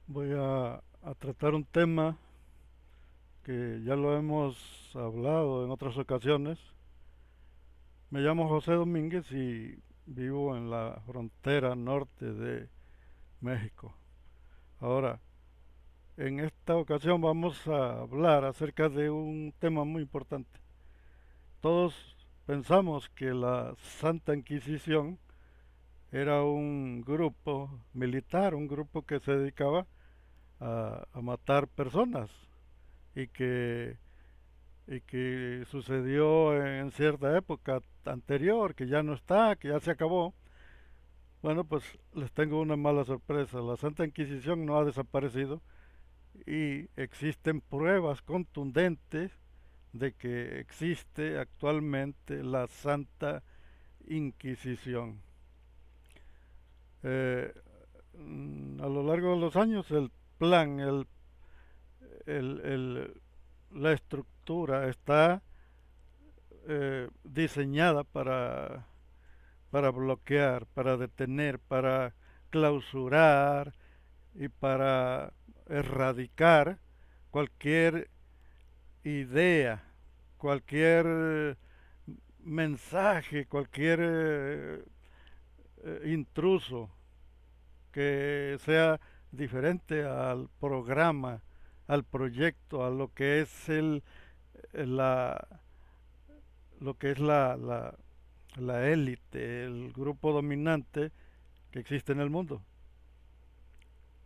Voy a tratar un tema que ya lo hemos hablado en otras ocasiones. Me llamo José Domínguez y vivo en la frontera norte de México. Ahora, en esta ocasión vamos a hablar acerca de un tema muy importante. Todos pensamos que la Santa Inquisición era un grupo militar, un grupo que se dedicaba a matar personas y que sucedió en cierta época anterior, que ya no está, que ya se acabó. Bueno, pues les tengo una mala sorpresa. La Santa Inquisición no ha desaparecido y existen pruebas contundentes de que existe actualmente la Santa Inquisición. Eh, a lo largo de los años el plan, el- el- la estructura está diseñada para bloquear, para detener, para clausurar y para erradicar cualquier idea, cualquier mensaje, cualquier intruso que sea diferente al programa, al proyecto, a lo que es la, lo que es la élite, el grupo dominante que existe en el mundo.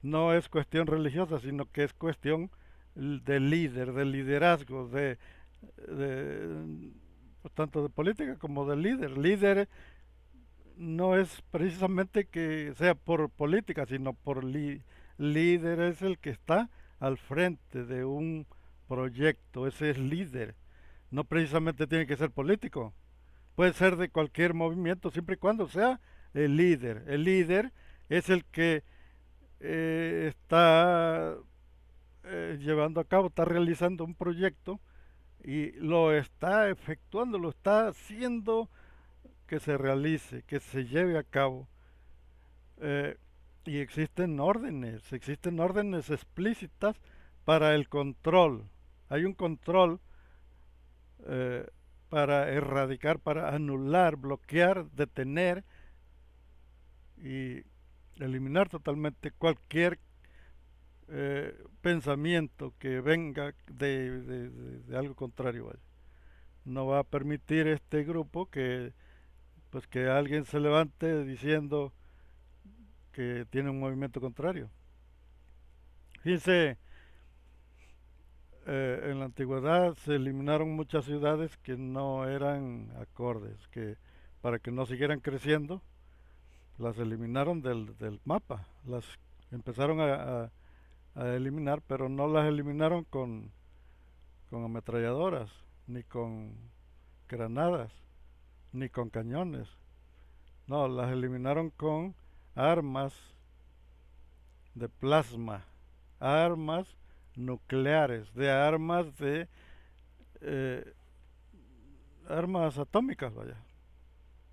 No es cuestión religiosa, sino que es cuestión de líder, de liderazgo, de tanto de política como de líder. Líder no es precisamente que sea por política, sino por líder es el que está al frente de un proyecto, ese es líder. No precisamente tiene que ser político, puede ser de cualquier movimiento siempre y cuando sea el líder. El líder es el que está llevando a cabo, está realizando un proyecto y lo está efectuando, lo está haciendo que se realice, que se lleve a cabo. Eh, y existen órdenes explícitas para el control. Hay un control eh, para erradicar, para anular, bloquear, detener y eliminar totalmente cualquier pensamiento que venga de algo contrario. Vaya. No va a permitir este grupo pues que alguien se levante diciendo que tiene un movimiento contrario. Fíjense, en la antigüedad se eliminaron muchas ciudades que no eran acordes, que para que no siguieran creciendo, las eliminaron del mapa, las empezaron a eliminar, pero no las eliminaron con ametralladoras, ni con granadas, ni con cañones. No, las eliminaron con armas de plasma, armas nucleares, de eh, armas atómicas, vaya,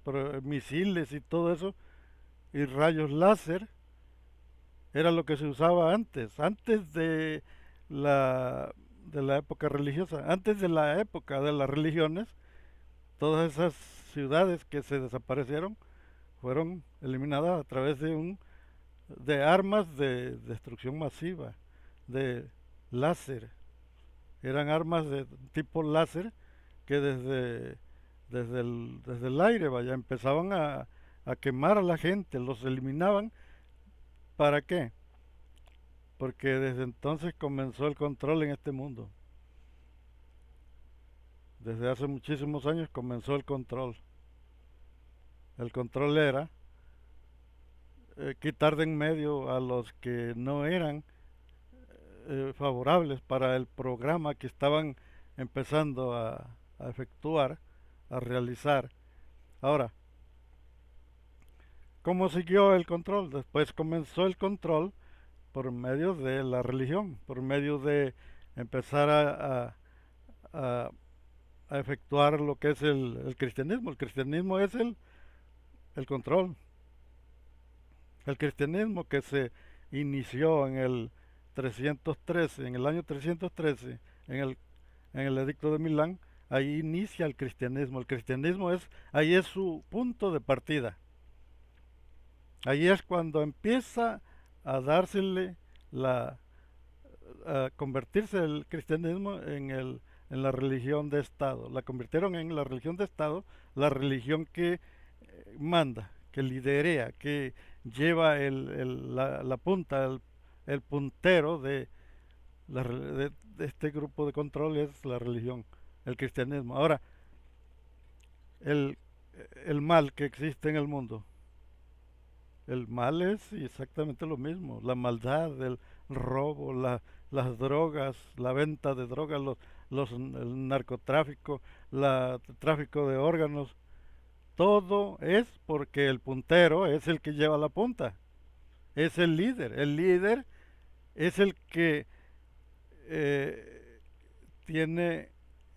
pero misiles y todo eso, y rayos láser, era lo que se usaba antes la, de la época religiosa, antes de la época de las religiones, todas esas ciudades que se desaparecieron fueron eliminadas a través de armas de destrucción masiva, de láser. Eran armas de tipo láser que desde el aire, vaya, empezaban a quemar a la gente, los eliminaban. ¿Para qué? Porque desde entonces comenzó el control en este mundo. Desde hace muchísimos años comenzó el control. El control era quitar de en medio a los que no eran favorables para el programa que estaban empezando a efectuar, a realizar. Ahora, ¿cómo siguió el control? Después comenzó el control por medio de la religión, por medio de empezar a, a efectuar lo que es el cristianismo. El cristianismo es el control. El cristianismo que se inició en el 313, en el año 313, en el, en el Edicto de Milán, ahí inicia el cristianismo. El cristianismo ahí es su punto de partida. Ahí es cuando empieza a dársele a convertirse el cristianismo en la religión de Estado. La convirtieron en la religión de Estado, la religión que manda, que liderea, que lleva la punta, el puntero de este grupo de control es la religión, el cristianismo. Ahora, el, el mal que existe en el mundo, el mal es exactamente lo mismo, la maldad, el robo, las drogas, la venta de drogas, el narcotráfico, el tráfico de órganos, todo es porque el puntero es el que lleva la punta, es el líder es el que eh, tiene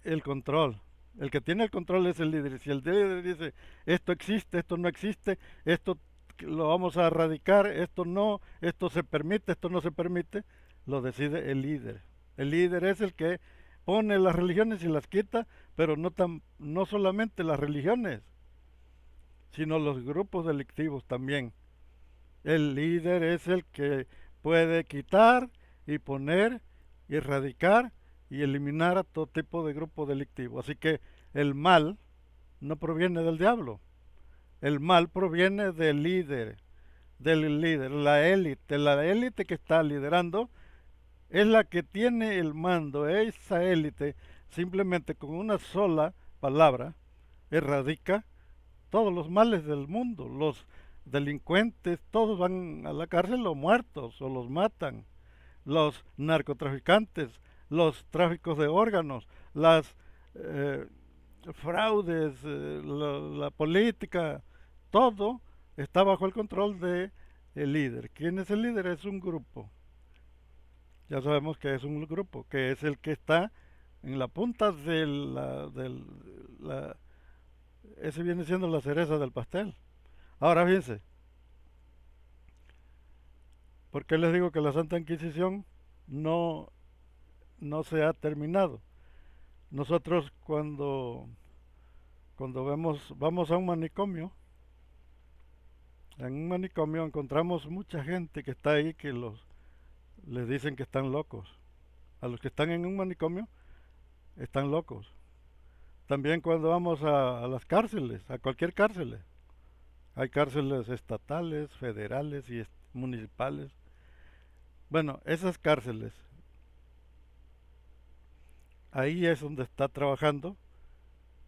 el control. El que tiene el control es el líder. Si el líder dice, esto existe, esto no existe, esto lo vamos a erradicar, esto no, esto se permite, esto no se permite, lo decide el líder. El líder es el que pone las religiones y las quita, pero no solamente las religiones, sino los grupos delictivos también. El líder es el que puede quitar y poner, erradicar y eliminar a todo tipo de grupo delictivo. Así que el mal no proviene del diablo, el mal proviene del líder, la élite que está liderando es la que tiene el mando. Esa élite simplemente con una sola palabra erradica todos los males del mundo. Los delincuentes todos van a la cárcel o muertos o los matan. Los narcotraficantes, los tráficos de órganos, las eh, fraudes, la política, todo está bajo el control de el líder. ¿Quién es el líder? Es un grupo. Ya sabemos que es un grupo, que es el que está en la punta la, ese viene siendo la cereza del pastel. Ahora fíjense, ¿por qué les digo que la Santa Inquisición no, no se ha terminado? Nosotros cuando vamos a un manicomio, en un manicomio encontramos mucha gente que está ahí que les dicen que están locos. A los que están en un manicomio están locos. También cuando vamos a las cárceles, a cualquier cárcel, hay cárceles estatales, federales y municipales. Bueno, esas cárceles, ahí es donde está trabajando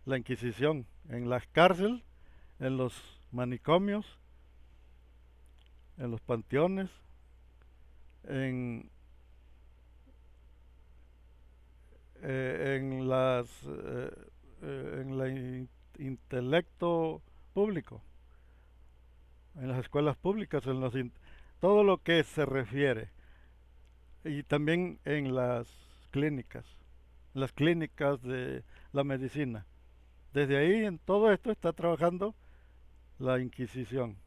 la Inquisición, en las cárceles, en los manicomios, en los panteones, en, en en el intelecto público, en las escuelas públicas, todo lo que se refiere, y también en las clínicas de la medicina. Desde ahí en todo esto está trabajando la Inquisición.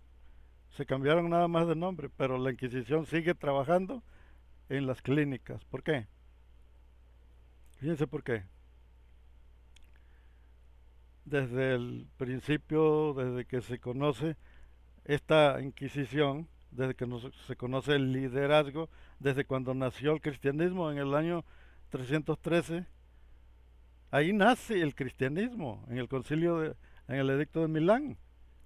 Se cambiaron nada más de nombre, pero la Inquisición sigue trabajando en las clínicas. ¿Por qué? Fíjense por qué. Desde el principio, desde que se conoce esta Inquisición, desde que se conoce el liderazgo, desde cuando nació el cristianismo en el año 313, ahí nace el cristianismo, en el Edicto de Milán.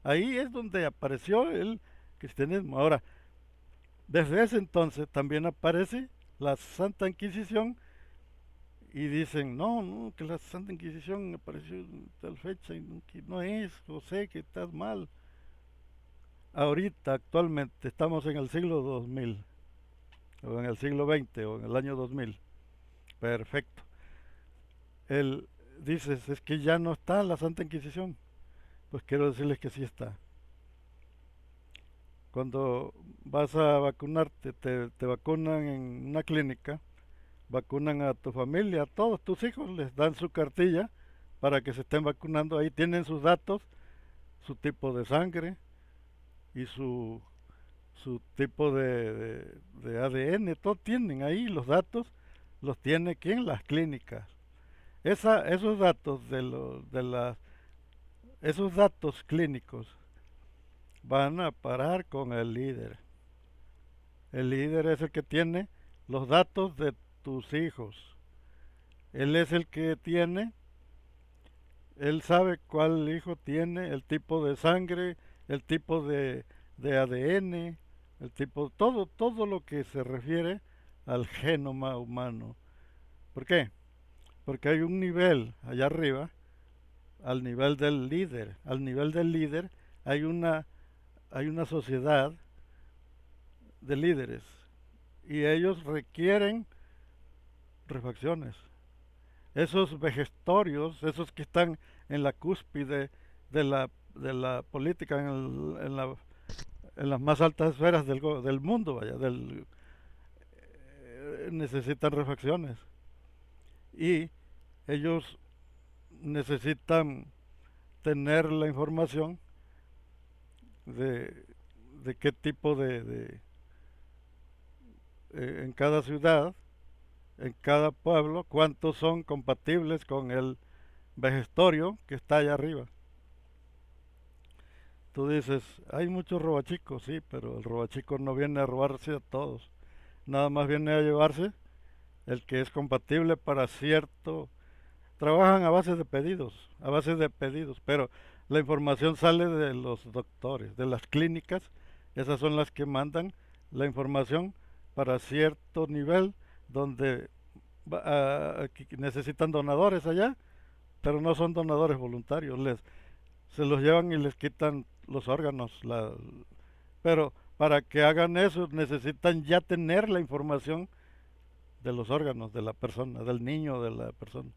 Ahí es donde apareció el cristianismo. Ahora, desde ese entonces también aparece la Santa Inquisición y dicen, no, no, que la Santa Inquisición apareció en tal fecha y que no es, José, que estás mal. Ahorita, actualmente, estamos en el siglo 2000, o en el siglo XX, o en el año 2000. Perfecto. Él dices, es que ya no está la Santa Inquisición. Pues quiero decirles que sí está. Cuando vas a vacunarte, te vacunan en una clínica, vacunan a tu familia, a todos tus hijos, les dan su cartilla para que se estén vacunando. Ahí tienen sus datos, su tipo de sangre y su tipo de ADN, todo tienen ahí los datos, los tiene ¿quién? Las clínicas. Esos datos esos datos clínicos van a parar con el líder. El líder es el que tiene los datos de tus hijos. Él es el que tiene, él sabe cuál hijo tiene, el tipo de sangre, el tipo de ADN, el tipo, todo lo que se refiere al genoma humano. ¿Por qué? Porque hay un nivel allá arriba, al nivel del líder. Al nivel del líder hay una sociedad de líderes y ellos requieren refacciones. Esos vejestorios, esos que están en la cúspide de la política, en las más altas esferas del mundo, vaya, necesitan refacciones. Y ellos necesitan tener la información de, de qué tipo en cada ciudad, en cada pueblo, cuántos son compatibles con el vejestorio que está allá arriba. Tú dices, hay muchos robachicos, sí, pero el robachico no viene a robarse a todos, nada más viene a llevarse el que es compatible para cierto. Trabajan a base de pedidos, pero la información sale de los doctores, de las clínicas, esas son las que mandan la información para cierto nivel donde que necesitan donadores allá, pero no son donadores voluntarios, se los llevan y les quitan los órganos, pero para que hagan eso necesitan ya tener la información de los órganos de la persona, del niño de la persona.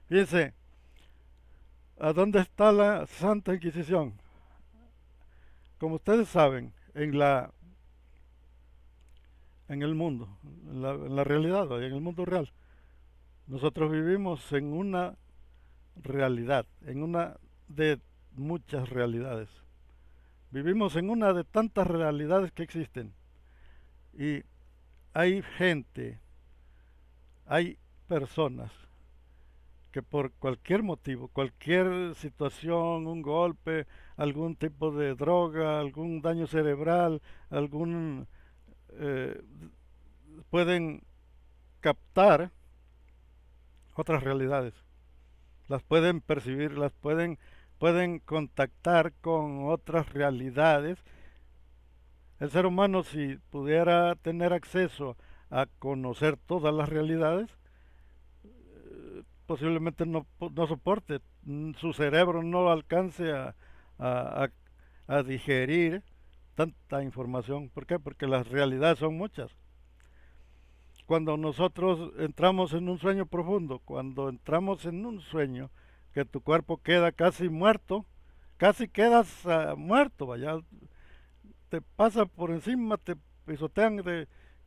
Fíjense, ¿a dónde está la Santa Inquisición? Como ustedes saben, en el mundo, en la realidad, en el mundo real, nosotros vivimos en una realidad, en una de muchas realidades. Vivimos en una de tantas realidades que existen. Y hay gente, hay personas que por cualquier motivo, cualquier situación, un golpe, algún tipo de droga, algún daño cerebral, algún eh, pueden captar otras realidades, las pueden percibir, pueden contactar con otras realidades. El ser humano, si pudiera tener acceso a conocer todas las realidades, posiblemente no soporte, su cerebro no alcance a, a- a digerir tanta información. ¿Por qué? Porque las realidades son muchas. Cuando nosotros entramos en un sueño profundo, cuando entramos en un sueño que tu cuerpo queda casi muerto, casi quedas muerto, vaya, te pasa por encima, te pisotean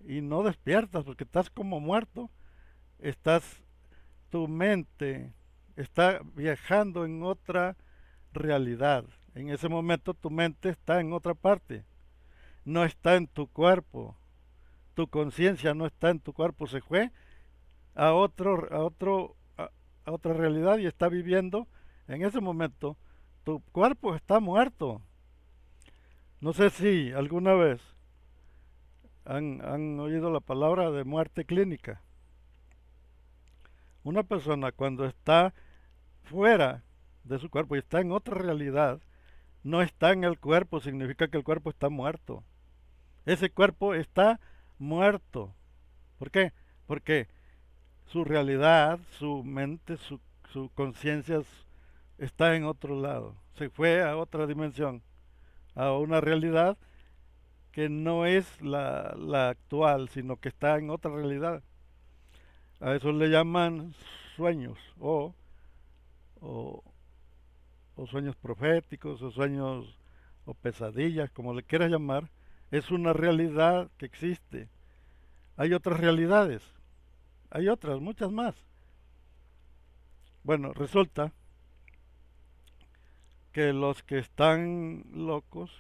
y no despiertas porque estás como muerto, estás, tu mente está viajando en otra realidad. En ese momento tu mente está en otra parte, no está en tu cuerpo, tu conciencia no está en tu cuerpo, se fue a otra realidad y está viviendo en ese momento. Tu cuerpo está muerto. No sé si alguna vez han oído la palabra de muerte clínica. Una persona cuando está fuera de su cuerpo y está en otra realidad, no está en el cuerpo, significa que el cuerpo está muerto. Ese cuerpo está muerto. ¿Por qué? Porque su realidad, su mente, su conciencia está en otro lado. Se fue a otra dimensión, a una realidad que no es la actual, sino que está en otra realidad. A eso le llaman sueños o, o sueños proféticos o sueños o pesadillas, como le quieras llamar. Es una realidad que existe. Hay otras realidades, hay otras, muchas más. Bueno, resulta que los que están locos,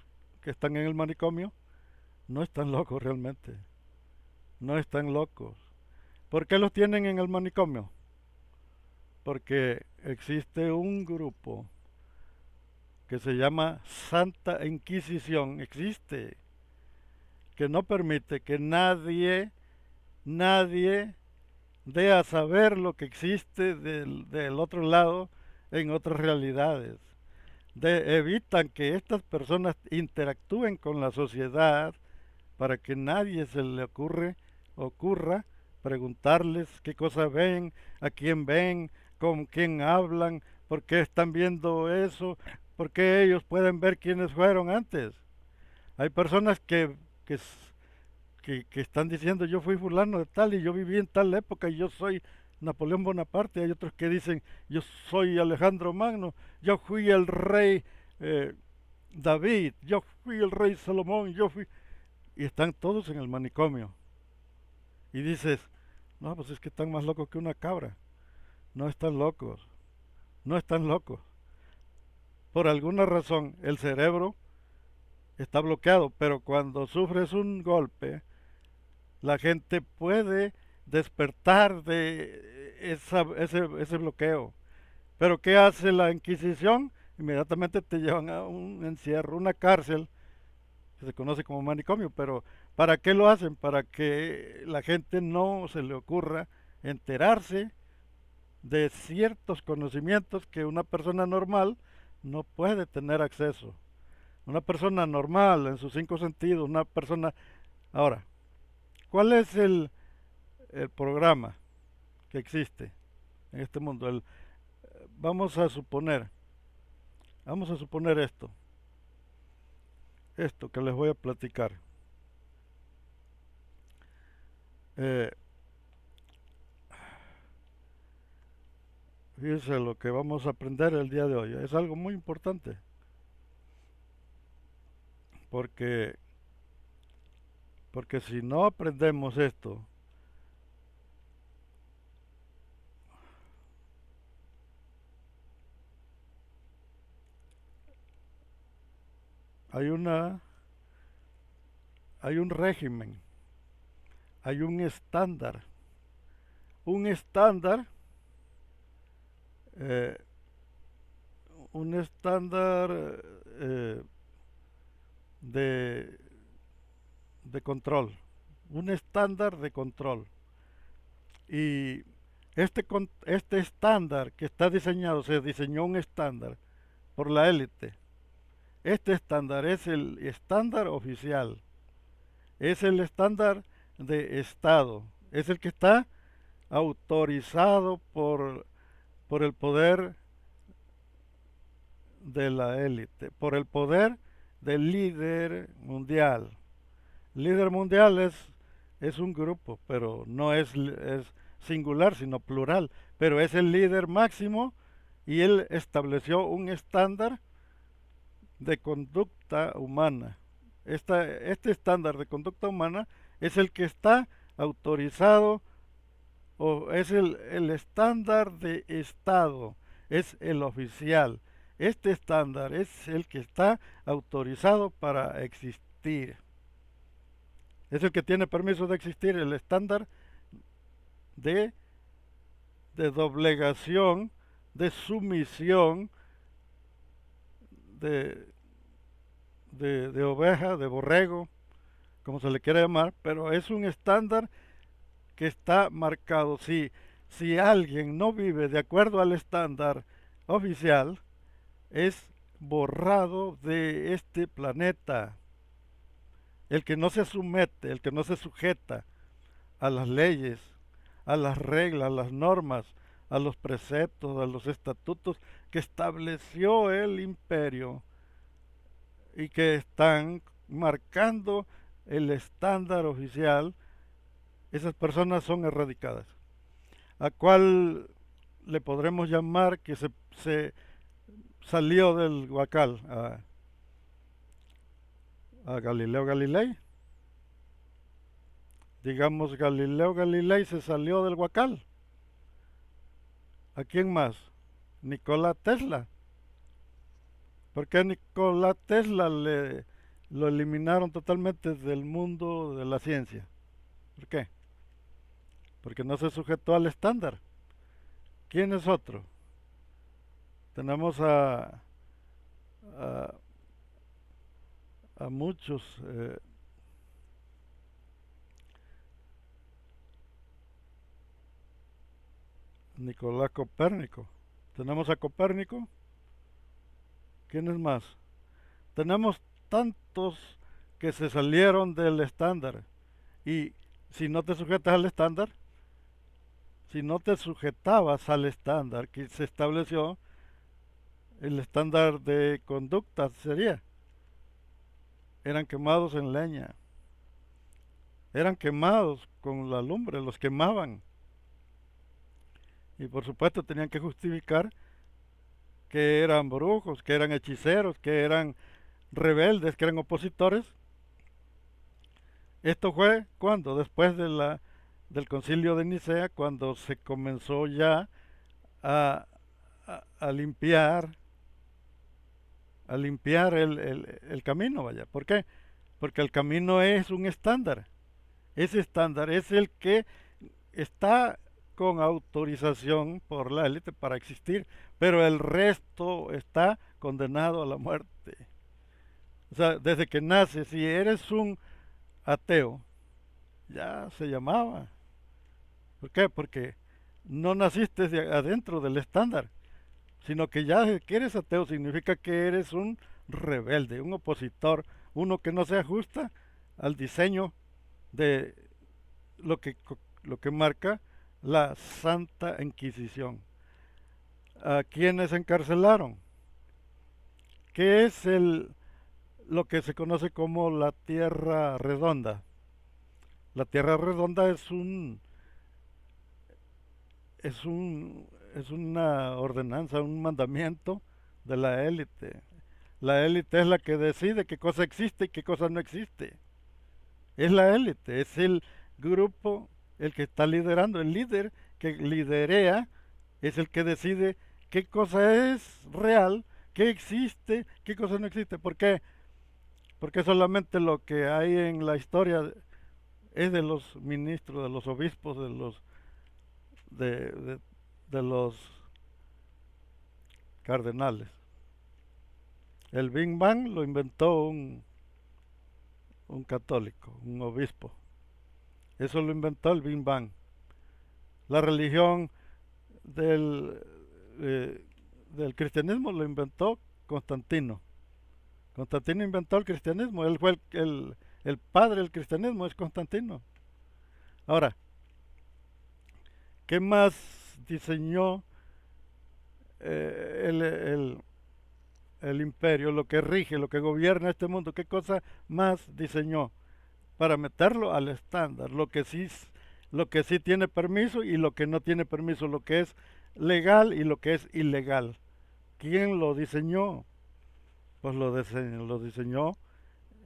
que están en el manicomio, no están locos realmente. no están locos. ¿Por qué los tienen en el manicomio? Porque existe un grupo que se llama Santa Inquisición, existe, que no permite que nadie dé a saber lo que existe del otro lado en otras realidades. Evitan que estas personas interactúen con la sociedad para que nadie se le ocurra preguntarles qué cosas ven, a quién ven, con quién hablan, por qué están viendo eso, por qué ellos pueden ver quiénes fueron antes. Hay personas que están diciendo yo fui fulano de tal y yo viví en tal época y yo soy Napoleón Bonaparte. Hay otros que dicen yo soy Alejandro Magno, yo fui el rey eh, David, yo fui el rey Salomón, yo fui... Y están todos en el manicomio. Y dices, no, pues es que están más locos que una cabra. No están locos, no están locos. Por alguna razón el cerebro está bloqueado, pero cuando sufres un golpe, la gente puede despertar de ese bloqueo. Pero ¿qué hace la Inquisición? Inmediatamente te llevan a un encierro, una cárcel, que se conoce como manicomio, pero ¿para qué lo hacen? Para que la gente no se le ocurra enterarse de ciertos conocimientos que una persona normal no puede tener acceso. Una persona normal en sus cinco sentidos, una persona... Ahora, ¿cuál es el programa que existe en este mundo? Vamos a suponer, vamos a suponer esto que les voy a platicar. Eh, Fíjense lo que vamos a aprender el día de hoy. Es algo muy importante porque, porque si no aprendemos esto, hay hay un régimen, hay un estándar, eh, un estándar eh, de, de control, un estándar de control. Y este estándar que está diseñado, se diseñó un estándar por la élite. Este estándar es el estándar oficial, es el estándar de Estado, es el que está autorizado por el poder de la élite, por el poder del líder mundial. Líder mundial es un grupo, pero no es singular, sino plural, pero es el líder máximo y él estableció un estándar de conducta humana. Este estándar de conducta humana es el que está autorizado o es el estándar de Estado, es el oficial. Este estándar es el que está autorizado para existir. Es el que tiene permiso de existir, el estándar de, de doblegación, de sumisión, de, de oveja, de borrego, como se le quiera llamar, pero es un estándar que está marcado. Si alguien no vive de acuerdo al estándar oficial, es borrado de este planeta. El que no se somete, el que no se sujeta a las leyes, a las reglas, a las normas, a los preceptos, a los estatutos que estableció el imperio y que están marcando el estándar oficial, esas personas son erradicadas. ¿A cuál le podremos llamar que se salió del Huacal? A Galileo Galilei. Digamos, Galileo Galilei se salió del Huacal. ¿A quién más? Nikola Tesla. ¿Por qué Nikola Tesla lo eliminaron totalmente del mundo de la ciencia? ¿Por qué? Porque no se sujetó al estándar. ¿Quién es otro? Tenemos a, a muchos. Nicolás Copérnico. Tenemos a Copérnico. ¿Quién es más? Tenemos tantos que se salieron del estándar. Y si no te sujetas al estándar, si no te sujetabas al estándar que se estableció, el estándar de conducta sería, eran quemados en leña, eran quemados con la lumbre, los quemaban. Y por supuesto tenían que justificar que eran brujos, que eran hechiceros, que eran rebeldes, que eran opositores. Esto fue cuando, después del concilio de Nicea, cuando se comenzó ya a, a limpiar, el camino, vaya. ¿Por qué? Porque el camino es un estándar. Ese estándar es el que está con autorización por la élite para existir, pero el resto está condenado a la muerte. O sea, desde que naces, si eres un ateo, ya se llamaba. ¿Por qué? Porque no naciste de adentro del estándar, sino que ya que eres ateo significa que eres un rebelde, un opositor, uno que no se ajusta al diseño de lo que marca la Santa Inquisición. ¿A quiénes encarcelaron? ¿Qué es lo que se conoce como la Tierra Redonda? La Tierra Redonda es una ordenanza, un mandamiento de la élite. La élite es la que decide qué cosa existe y qué cosa no existe. Es la élite, es el grupo el que está liderando. El líder que liderea es el que decide qué cosa es real, qué existe, qué cosa no existe. ¿Por qué? Porque solamente lo que hay en la historia es de los ministros, de los obispos, de, de- de los cardenales. El Big Bang lo inventó un católico, un obispo. Eso lo inventó el Big Bang. La religión del, eh, del cristianismo lo inventó Constantino. Constantino inventó el cristianismo. Él fue el padre del cristianismo, es Constantino. Ahora, ¿qué más diseñó el imperio, lo que rige, lo que gobierna este mundo? ¿Qué cosa más diseñó para meterlo al estándar? Lo que sí tiene permiso y lo que no tiene permiso, lo que es legal y lo que es ilegal. ¿Quién lo diseñó? Pues lo diseñó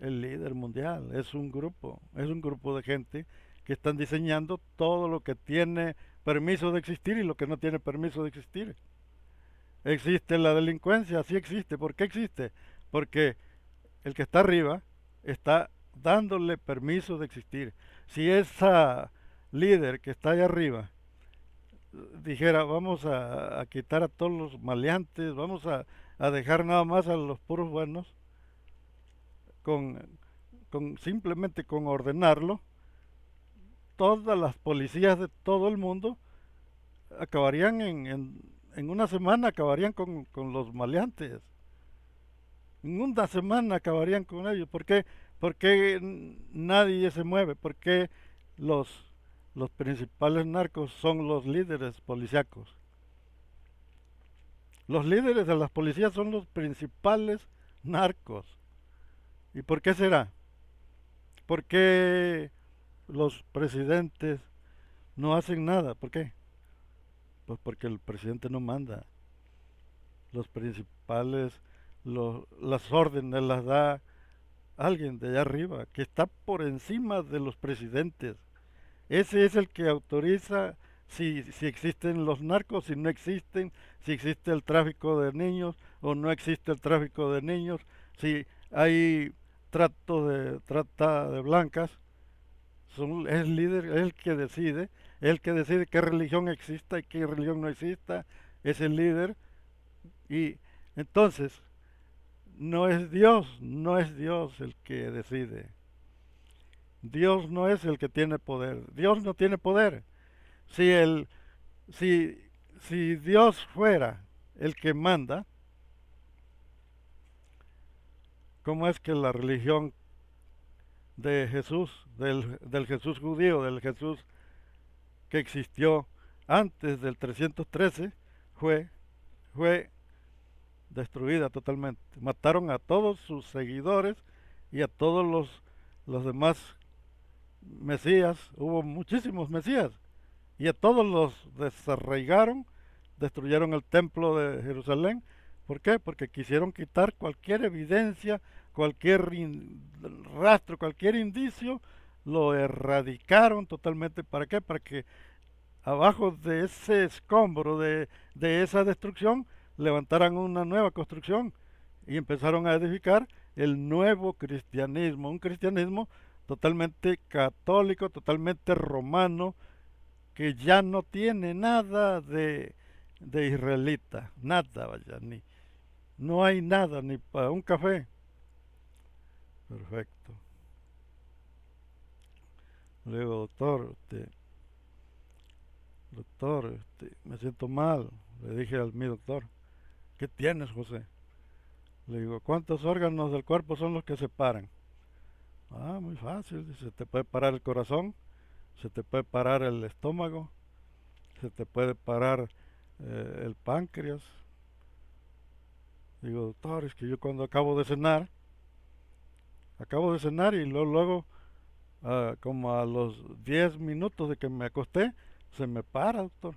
el líder mundial. Es un grupo de gente que están diseñando todo lo que tiene permiso de existir y lo que no tiene permiso de existir. ¿Existe la delincuencia? Sí existe. ¿Por qué existe? Porque el que está arriba está dándole permiso de existir. Si esa líder que está allá arriba dijera, vamos a quitar a todos los maleantes, a dejar nada más a los puros buenos, con, simplemente con ordenarlo, todas las policías de todo el mundo acabarían en una semana, acabarían con los maleantes. En una semana acabarían con ellos. ¿Por qué nadie se mueve? ¿Por qué los, los principales narcos son los líderes policíacos? Los líderes de las policías son los principales narcos. ¿Y por qué será? ¿Por qué los presidentes no hacen nada? ¿Por qué? Pues porque el presidente no manda. Los principales, las órdenes las da alguien de allá arriba, que está por encima de los presidentes. Ese es el que autoriza si existen los narcos, si no existen, si existe el tráfico de niños o no existe el tráfico de niños, si hay trata de blancas, es el líder, es el que decide qué religión exista y qué religión no exista, es el líder. Y entonces, no es Dios el que decide. Dios no es el que tiene poder. Dios no tiene poder. Si el, si, si Dios fuera el que manda, ¿cómo es que la religión de Jesús, del Jesús judío, del Jesús que existió antes del 313, fue, fue destruida totalmente? Mataron a todos sus seguidores y a todos los demás mesías. Hubo muchísimos mesías y a todos los desarraigaron, destruyeron el templo de Jerusalén. ¿Por qué? Porque quisieron quitar cualquier evidencia, cualquier rastro, cualquier indicio, lo erradicaron totalmente. ¿Para qué? Para que abajo de ese escombro, de esa destrucción, levantaran una nueva construcción y empezaron a edificar el nuevo cristianismo, un cristianismo totalmente católico, totalmente romano, que ya no tiene nada de israelita, nada, vaya, no hay nada, ni para un café. Perfecto. Le digo, doctor, me siento mal. Le dije al mi doctor, ¿qué tienes, José? Le digo, ¿cuántos órganos del cuerpo son los que se paran? Ah, muy fácil, se te puede parar el corazón, se te puede parar el estómago, se te puede parar el páncreas. Digo, doctor, es que yo cuando acabo de cenar y luego como a los 10 minutos de que me acosté, se me para, doctor.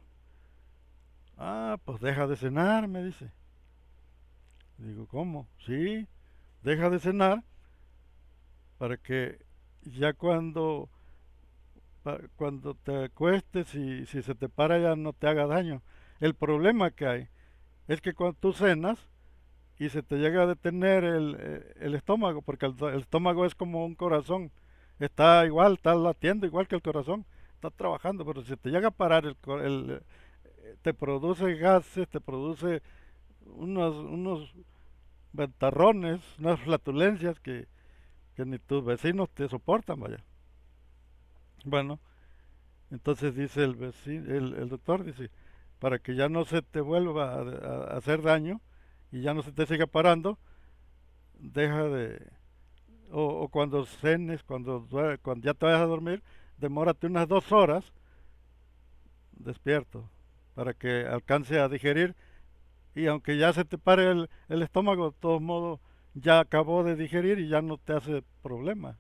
Ah, pues deja de cenar, me dice. Digo, ¿cómo? Sí, deja de cenar para que ya cuando te acuestes y si se te para ya no te haga daño. El problema que hay es que cuando tú cenas y se te llega a detener el estómago, porque el estómago es como un corazón, está igual, está latiendo igual que el corazón, está trabajando, pero si te llega a parar te produce gases, te produce unos ventarrones, unas flatulencias que ni tus vecinos te soportan, vaya. Bueno, entonces dice el doctor, dice, para que ya no se te vuelva a hacer daño y ya no se te siga parando, deja de, o cuando cenes, cuando ya te vayas a dormir, demórate unas 2 horas despierto para que alcance a digerir y aunque ya se te pare el estómago, de todos modos ya acabó de digerir y ya no te hace problema.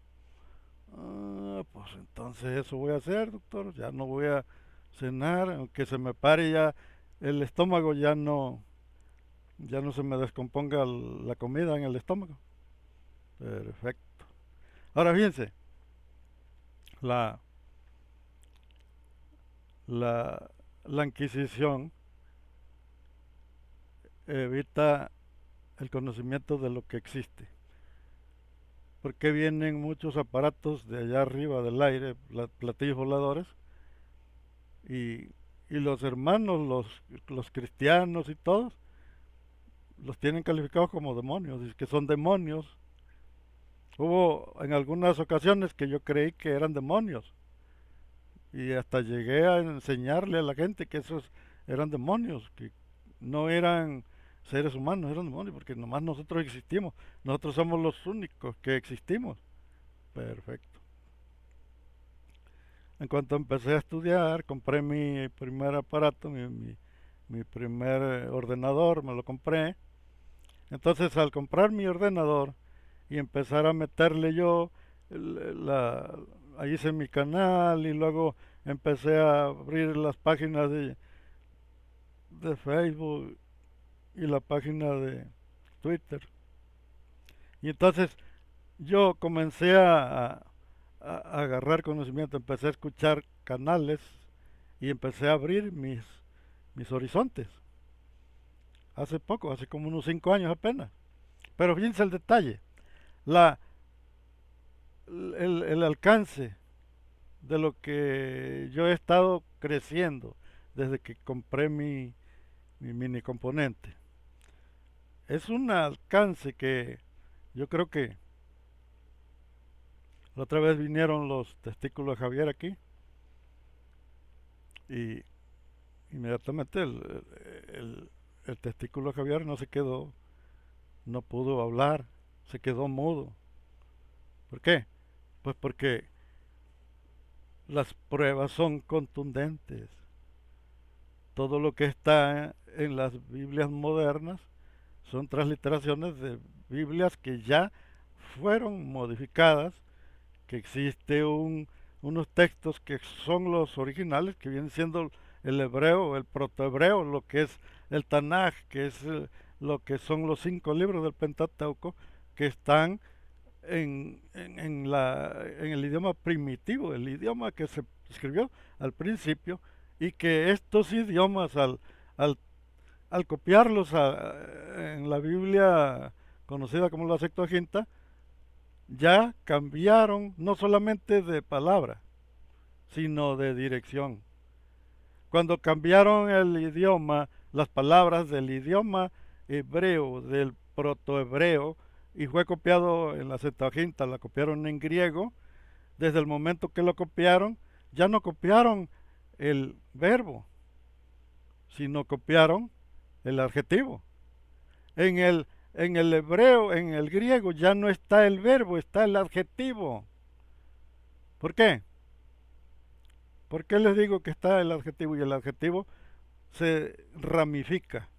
Ah, pues entonces eso voy a hacer, doctor. Ya no voy a cenar, aunque se me pare ya el estómago, ya no se me descomponga la comida en el estómago. Perfecto. Ahora fíjense, la, la, la Inquisición evita el conocimiento de lo que existe. Porque vienen muchos aparatos de allá arriba del aire, platillos voladores, y, y los hermanos, los cristianos y todos, los tienen calificados como demonios, y que son demonios. Hubo en algunas ocasiones que yo creí que eran demonios, y hasta llegué a enseñarle a la gente que esos eran demonios, que no eran seres humanos, eran demonios, porque nomás nosotros existimos, nosotros somos los únicos que existimos. Perfecto. En cuanto empecé a estudiar, compré mi primer aparato, mi primer ordenador, me lo compré. Entonces, al comprar mi ordenador y empezar a meterle yo, ahí hice mi canal y luego empecé a abrir las páginas de Facebook y la página de Twitter. Y entonces yo comencé a agarrar conocimiento, empecé a escuchar canales y empecé a abrir mis horizontes. Hace poco, hace como unos 5 años apenas. Pero fíjense el detalle, la, el alcance de lo que yo he estado creciendo desde que compré mi mini componente. Es un alcance que yo creo que la otra vez vinieron los testículos de Javier aquí y inmediatamente el testículo de Javier no se quedó, no pudo hablar, se quedó mudo. ¿Por qué? Pues porque las pruebas son contundentes. Todo lo que está en las Biblias modernas son transliteraciones de Biblias que ya fueron modificadas, que existe unos textos que son los originales, que vienen siendo el hebreo, el protohebreo, lo que es el Tanaj, que es lo que son los 5 libros del Pentateuco, que están en el idioma primitivo, el idioma que se escribió al principio, y que estos idiomas al, al copiarlos en la Biblia conocida como la Septuaginta, ya cambiaron no solamente de palabra, sino de dirección. Cuando cambiaron el idioma, las palabras del idioma hebreo, del protohebreo, y fue copiado en la Septuaginta, la copiaron en griego, desde el momento que lo copiaron, ya no copiaron el verbo, sino copiaron el adjetivo. En el hebreo, en el griego, ya no está el verbo, está el adjetivo. ¿Por qué? ¿Por qué les digo que está el adjetivo? Y el adjetivo se ramifica.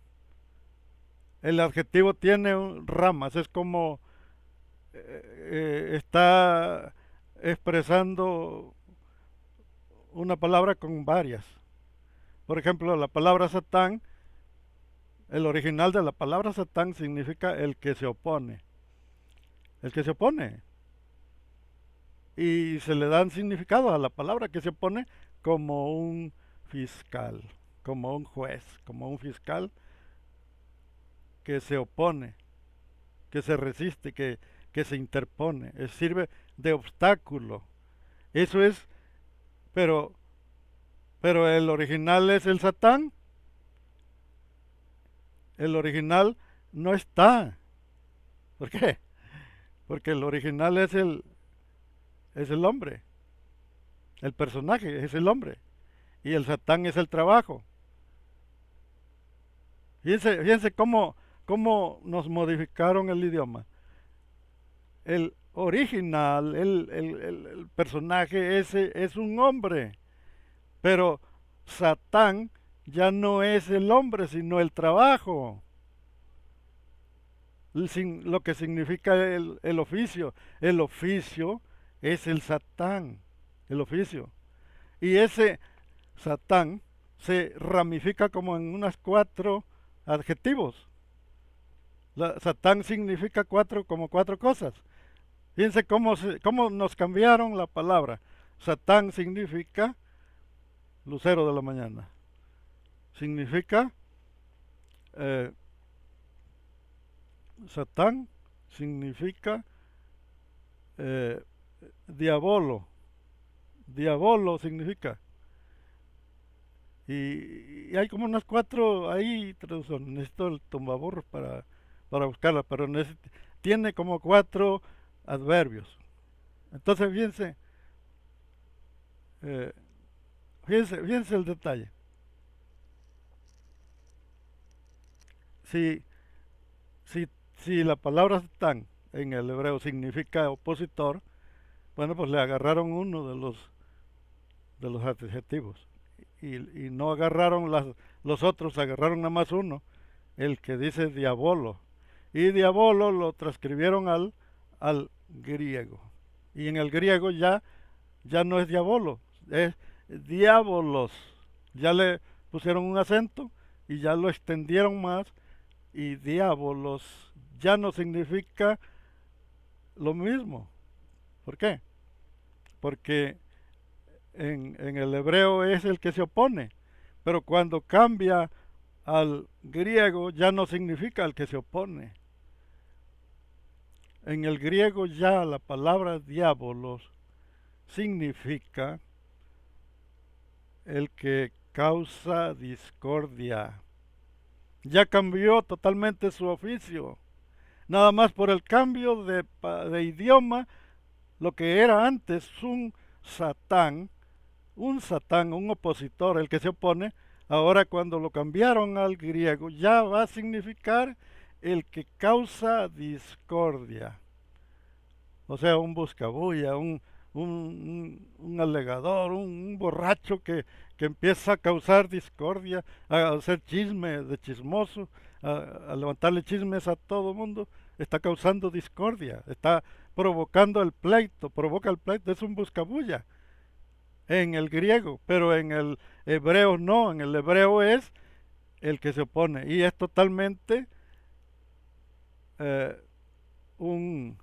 El adjetivo tiene ramas, es como está expresando una palabra con varias. Por ejemplo, la palabra Satán, el original de la palabra Satán significa el que se opone. El que se opone. Y se le dan significado a la palabra que se opone como un fiscal, como un juez, como un fiscal que se opone, que se resiste, que se interpone, sirve de obstáculo. Eso es, pero, pero el original es el Satán. El original no está. ¿Por qué? Porque el original es el hombre. El personaje es el hombre. Y el Satán es el trabajo. Fíjense cómo nos modificaron el idioma. El original, el personaje ese es un hombre. Pero Satán ya no es el hombre, sino el trabajo. Lo que significa el oficio. El oficio es el Satán, el oficio. Y ese Satán se ramifica como en unas 4 adjetivos. Satán significa como 4 cosas. Fíjense cómo nos cambiaron la palabra. Satán significa lucero de la mañana. Significa eh, Satán significa eh, diabolo. Diabolo significa. Y hay como unas 4 ahí traducciones. Necesito el tumbaburros para buscarla, pero tiene como 4 adverbios. Entonces, eh, fíjense el detalle. Si, si, si la palabra Satán en el hebreo significa opositor, bueno, pues le agarraron uno de los adjetivos y no agarraron los otros, agarraron nada más uno, el que dice diabolo. Y diabolo lo transcribieron al griego. Y en el griego ya no es diabolo, es diabolos. Ya le pusieron un acento y ya lo extendieron más y diabolos ya no significa lo mismo. ¿Por qué? Porque en el hebreo es el que se opone, pero cuando cambia al griego ya no significa el que se opone. En el griego ya la palabra diabolos significa el que causa discordia. Ya cambió totalmente su oficio. Nada más por el cambio de idioma, lo que era antes satán, un opositor, el que se opone, ahora cuando lo cambiaron al griego, ya va a significar el que causa discordia. O sea, un buscabulla, un alegador, un borracho que empieza a causar discordia, a hacer chisme de chismoso, a levantarle chismes a todo mundo, está causando discordia, está provocando el pleito, provoca el pleito, es un buscabulla en el griego, pero en el hebreo no, en el hebreo es el que se opone y es totalmente eh, un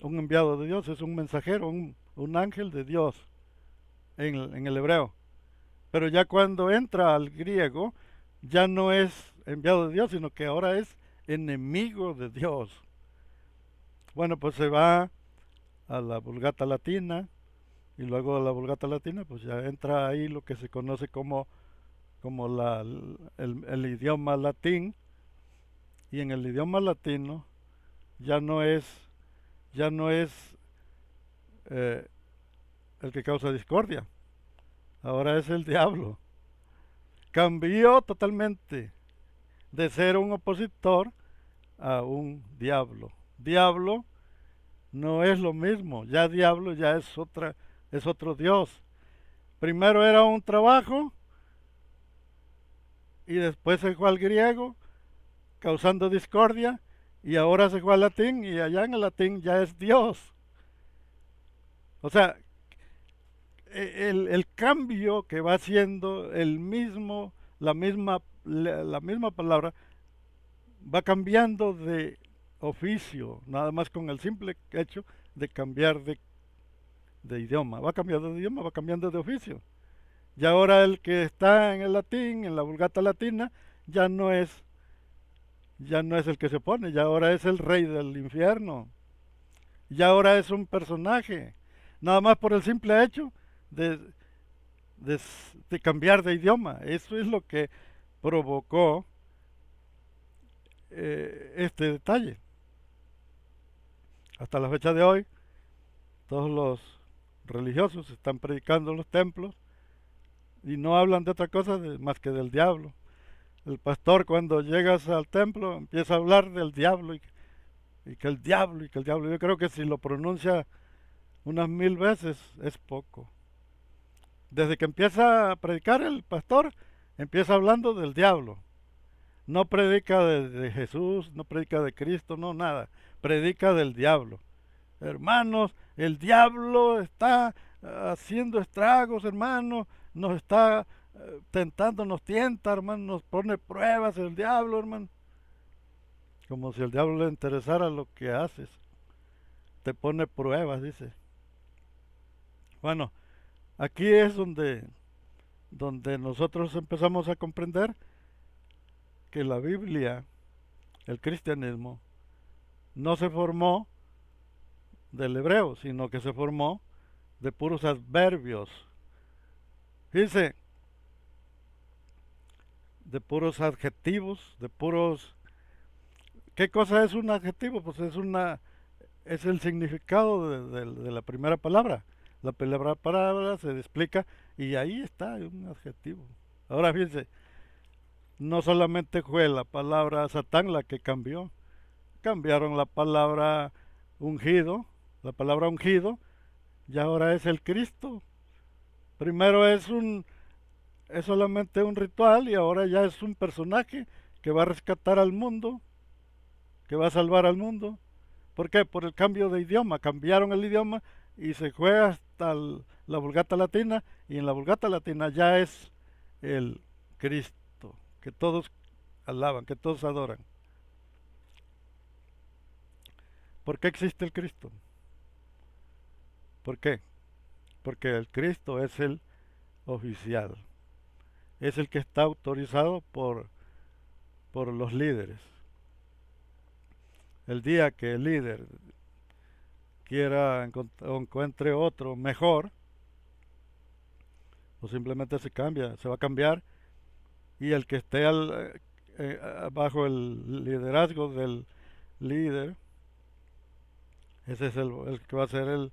un enviado de Dios, es un mensajero, un ángel de Dios en el hebreo. Pero ya cuando entra al griego, ya no es enviado de Dios, sino que ahora es enemigo de Dios. Bueno, pues se va a la Vulgata Latina y luego de la Vulgata Latina, pues ya entra ahí lo que se conoce como el idioma latín, y en el idioma latino ya no es, ya no es eh, el que causa discordia, ahora es el diablo. Cambió totalmente de ser un opositor a un diablo. Diablo no es lo mismo, ya diablo ya es otro Dios. Primero era un trabajo y después se fue al griego causando discordia y ahora se fue al latín y allá en el latín ya es Dios. O sea, el cambio que va haciendo el mismo, la misma palabra va cambiando de oficio, nada más con el simple hecho de cambiar de idioma. Va cambiando de idioma, va cambiando de oficio. Y ahora el que está en el latín, en la Vulgata Latina, ya no es, ya no es el que se pone, ya ahora es el rey del infierno. Ya ahora es un personaje. Nada más por el simple hecho de, de, de cambiar de idioma. Eso es lo que provocó este detalle. Hasta la fecha de hoy, todos los religiosos están predicando en los templos y no hablan de otra cosa más que del diablo. El pastor cuando llegas al templo empieza a hablar del diablo y que el diablo y que el diablo. Yo creo que si lo pronuncia unas 1000 veces es poco. Desde que empieza a predicar el pastor, empieza hablando del diablo. No predica de Jesús, no predica de Cristo, no, nada. Predica del diablo. Hermanos, el diablo está haciendo estragos, hermanos, nos está tentando, nos tienta, hermano, nos pone pruebas el diablo, hermano. Como si el diablo le interesara lo que haces. Te pone pruebas, dice. Bueno, aquí es donde nosotros empezamos a comprender que la Biblia, el cristianismo, no se formó del hebreo, sino que se formó de puros adverbios. Fíjense, de puros adjetivos, de puros... ¿Qué cosa es un adjetivo? Pues es el significado de la primera palabra. La primera palabra se explica y ahí está un adjetivo. Ahora fíjense, no solamente fue la palabra Satán la que cambió, cambiaron ungido, la palabra ungido, y ahora es el Cristo. Primero es solamente un ritual y ahora ya es un personaje que va a rescatar al mundo, que va a salvar al mundo. ¿Por qué? Por el cambio de idioma. Cambiaron el idioma y se fue hasta la Vulgata Latina y en la Vulgata Latina ya es el Cristo, que todos alaban, que todos adoran. ¿Por qué existe el Cristo? ¿Por qué? Porque el Cristo es el oficial, es el que está autorizado por los líderes. El día que el líder quiera o encuentre otro mejor, o simplemente se cambia, se va a cambiar y el que esté bajo el liderazgo del líder, ese es el que va a ser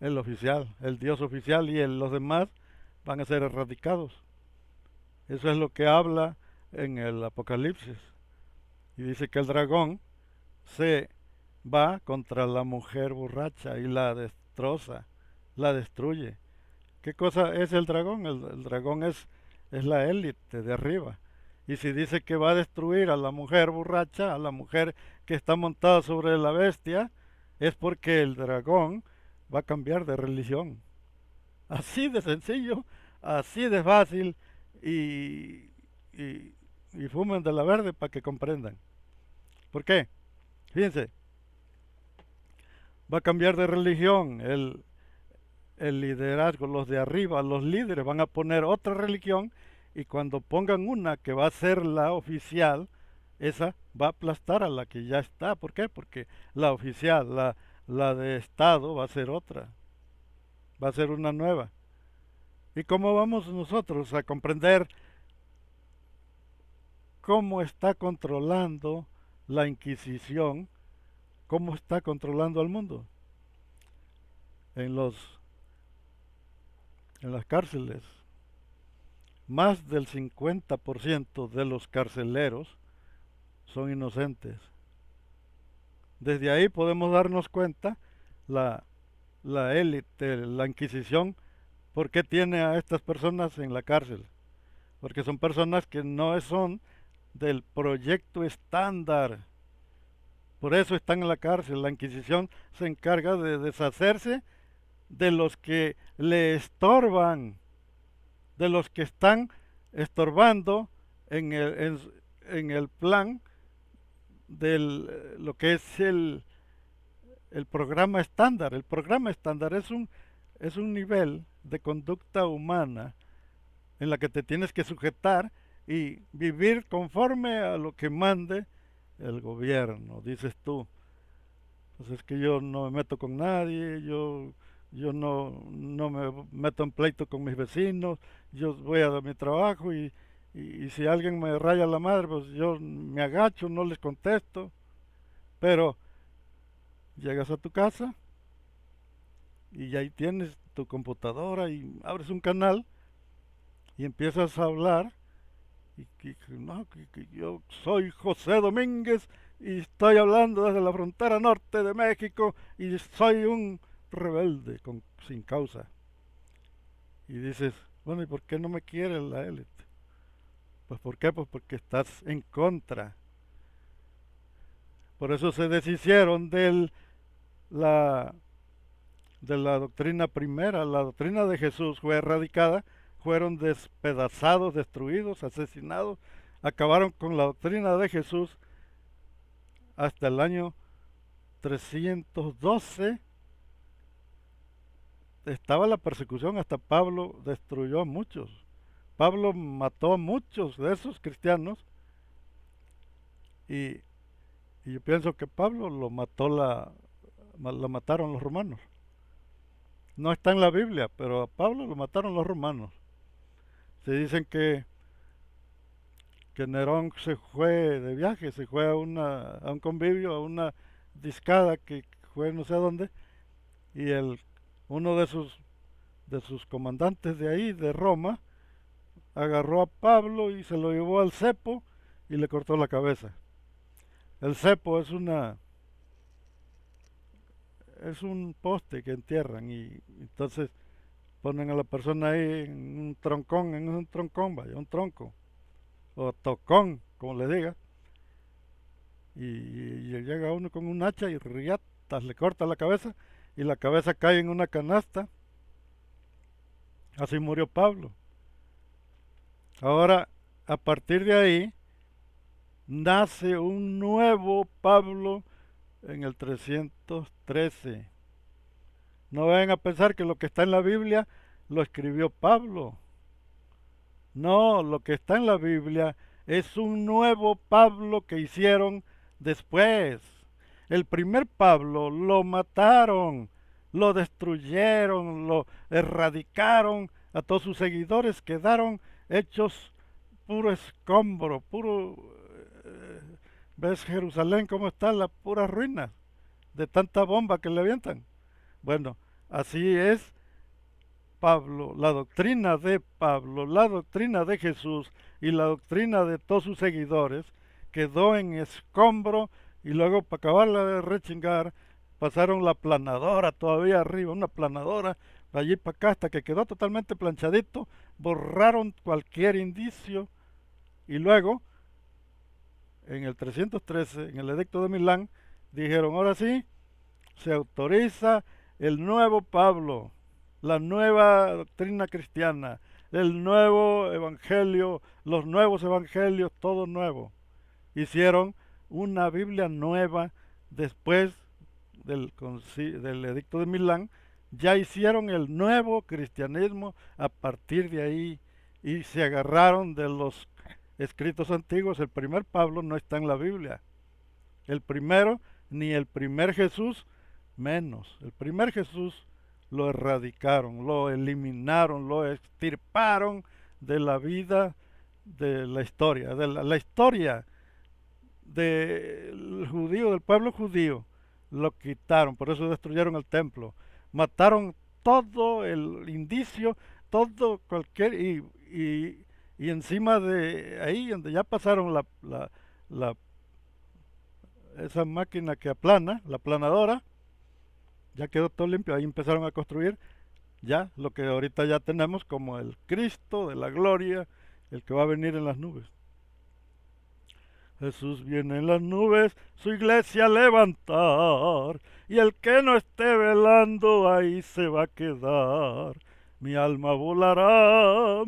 el oficial, el Dios oficial y los demás van a ser erradicados. Eso es lo que habla en el Apocalipsis. Y dice que el dragón se va contra la mujer borracha y la destroza, la destruye. ¿Qué cosa es el dragón? El dragón es la élite de arriba. Y si dice que va a destruir a la mujer borracha, a la mujer que está montada sobre la bestia, es porque el dragón va a cambiar de religión. Así de sencillo, así de fácil y, y, y fumen de la verde para que comprendan. ¿Por qué? Fíjense, va a cambiar de religión el liderazgo, los de arriba, los líderes van a poner otra religión y cuando pongan una que va a ser la oficial, esa va a aplastar a la que ya está. ¿Por qué? Porque la oficial, la de Estado va a ser otra, va a ser una nueva. ¿Y cómo vamos nosotros a comprender cómo está controlando la Inquisición, cómo está controlando al mundo? En en las cárceles, más del 50% de los carceleros son inocentes. Desde ahí podemos darnos cuenta la, la élite, la Inquisición, por qué tiene a estas personas en la cárcel. Porque son personas que no son del proyecto estándar. Por eso están en la cárcel. La Inquisición se encarga de deshacerse de los que le estorban, de los que están estorbando en el plan de lo que es el programa estándar. El programa estándar es un nivel de conducta humana en la que te tienes que sujetar y vivir conforme a lo que mande el gobierno, dices tú. Pues es que yo no me meto con nadie, yo no me meto en pleito con mis vecinos, yo voy a mi trabajo y si alguien me raya la madre, pues yo me agacho, no les contesto. Pero llegas a tu casa y ahí tienes tu computadora y abres un canal y empiezas a hablar no, que yo soy José Domínguez y estoy hablando desde la frontera norte de México y soy un rebelde sin causa. Y dices, bueno, ¿y por qué no me quiere la élite? Pues ¿por qué? Pues porque estás en contra. Por eso se deshicieron la, de la doctrina primera. La doctrina de Jesús fue erradicada, fueron despedazados, destruidos, asesinados, acabaron con la doctrina de Jesús hasta el año 312. Estaba la persecución, hasta Pablo destruyó a muchos. Pablo mató a muchos de esos cristianos y, y yo pienso que Pablo lo mataron los romanos. No está en la Biblia, pero a Pablo lo mataron los romanos. Se dicen que Nerón se fue de viaje, se fue a un convivio, a una discada que fue no sé dónde, y uno de sus comandantes de ahí, de Roma, agarró a Pablo y se lo llevó al cepo y le cortó la cabeza. El cepo es un poste que entierran y entonces ponen a la persona ahí en un troncón, vaya, un tronco, o tocón, como le diga, y llega uno con un hacha y riatas, le corta la cabeza y la cabeza cae en una canasta. Así murió Pablo. Ahora, a partir de ahí, nace un nuevo Pablo en el 313. No vayan a pensar que lo que está en la Biblia lo escribió Pablo. No, lo que está en la Biblia es un nuevo Pablo que hicieron después. El primer Pablo lo mataron, lo destruyeron, lo erradicaron a todos sus seguidores, quedaron hechos puro escombro, puro... ¿Ves Jerusalén cómo está? La pura ruina de tanta bomba que le avientan. Bueno, así es Pablo, la doctrina de Pablo, la doctrina de Jesús y la doctrina de todos sus seguidores quedó en escombro y luego para acabarla de rechingar pasaron la planadora todavía arriba, una planadora de allí para acá hasta que quedó totalmente planchadito, borraron cualquier indicio y luego en el 313, en el edicto de Milán, dijeron ahora sí, se autoriza el nuevo Pablo, la nueva doctrina cristiana, el nuevo evangelio, los nuevos evangelios, todo nuevo. Hicieron una Biblia nueva después del edicto de Milán, ya hicieron el nuevo cristianismo a partir de ahí y se agarraron de los escritos antiguos. El primer Pablo no está en la Biblia. El primero, ni el primer Jesús, menos. El primer Jesús lo erradicaron, lo eliminaron, lo extirparon de la vida, de la historia, de la historia del judío, del pueblo judío, lo quitaron, por eso destruyeron el templo, mataron todo el indicio, todo cualquier, y encima de ahí, donde ya pasaron la esa máquina que aplana, la aplanadora, ya quedó todo limpio, ahí empezaron a construir ya lo que ahorita ya tenemos como el Cristo de la gloria, el que va a venir en las nubes. Jesús viene en las nubes, su iglesia a levantar, y el que no esté velando ahí se va a quedar. Mi alma volará,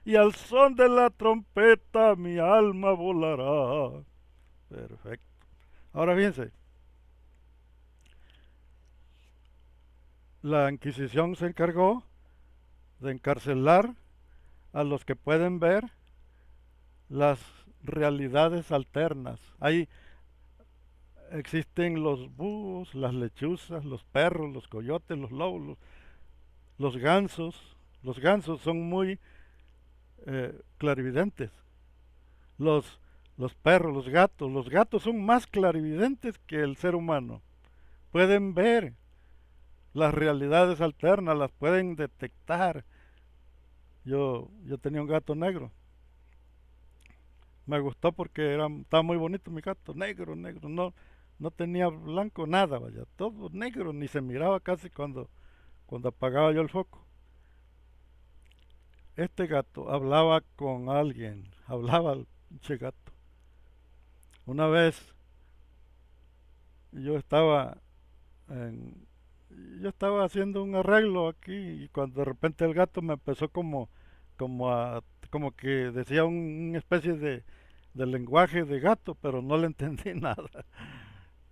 y al son de la trompeta mi alma volará. Perfecto. Ahora fíjense, la Inquisición se encargó de encarcelar a los que pueden ver las realidades alternas. Ahí existen los búhos, las lechuzas, los perros, los coyotes, los lobos, los gansos. Los gansos son muy clarividentes. Los, los perros, los gatos son más clarividentes que el ser humano. Pueden ver las realidades alternas, las pueden detectar. Yo tenía un gato negro. Me gustó porque estaba muy bonito mi gato, negro, negro, no tenía blanco nada, vaya, todo negro, ni se miraba casi cuando apagaba yo el foco. Este gato hablaba con alguien, hablaba el pinche gato. Una vez yo estaba en, yo estaba haciendo un arreglo aquí y cuando de repente el gato me empezó como que decía una especie de lenguaje de gato, pero no le entendí nada.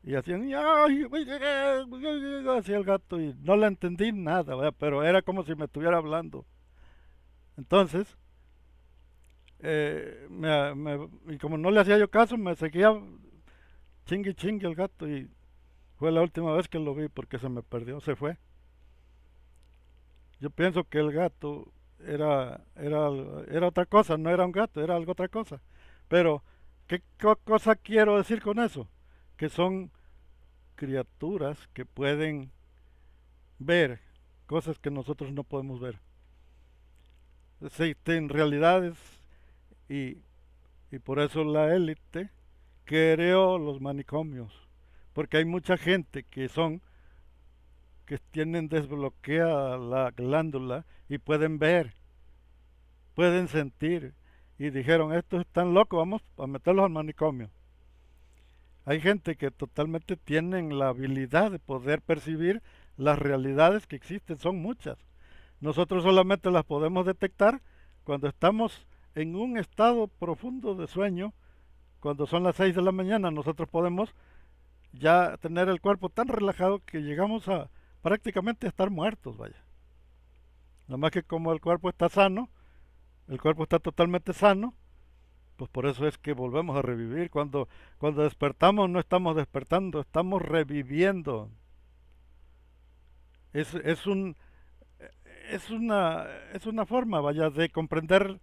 Y hacían, "Ay, hacía el gato y no le entendí nada, ¿verdad? Pero era como si me estuviera hablando. Entonces, y como no le hacía yo caso, me seguía chingue chingue el gato y fue la última vez que lo vi porque se me perdió, se fue. Yo pienso que el gato era otra cosa, no era un gato, era algo otra cosa. Pero, ¿qué cosa quiero decir con eso? Que son criaturas que pueden ver cosas que nosotros no podemos ver. Existen realidades y, y por eso la élite creó los manicomios. Porque hay mucha gente que tienen desbloqueada la glándula y pueden ver, pueden sentir. Y dijeron, estos están locos, vamos a meterlos al manicomio. Hay gente que totalmente tienen la habilidad de poder percibir las realidades que existen, son muchas. Nosotros solamente las podemos detectar cuando estamos en un estado profundo de sueño, cuando son las 6 de la mañana, nosotros podemos ya tener el cuerpo tan relajado que llegamos a prácticamente estar muertos, vaya. Nada más que como el cuerpo está sano, el cuerpo está totalmente sano, pues por eso es que volvemos a revivir. Cuando despertamos no estamos despertando, estamos reviviendo. Es un es una forma, vaya, de comprender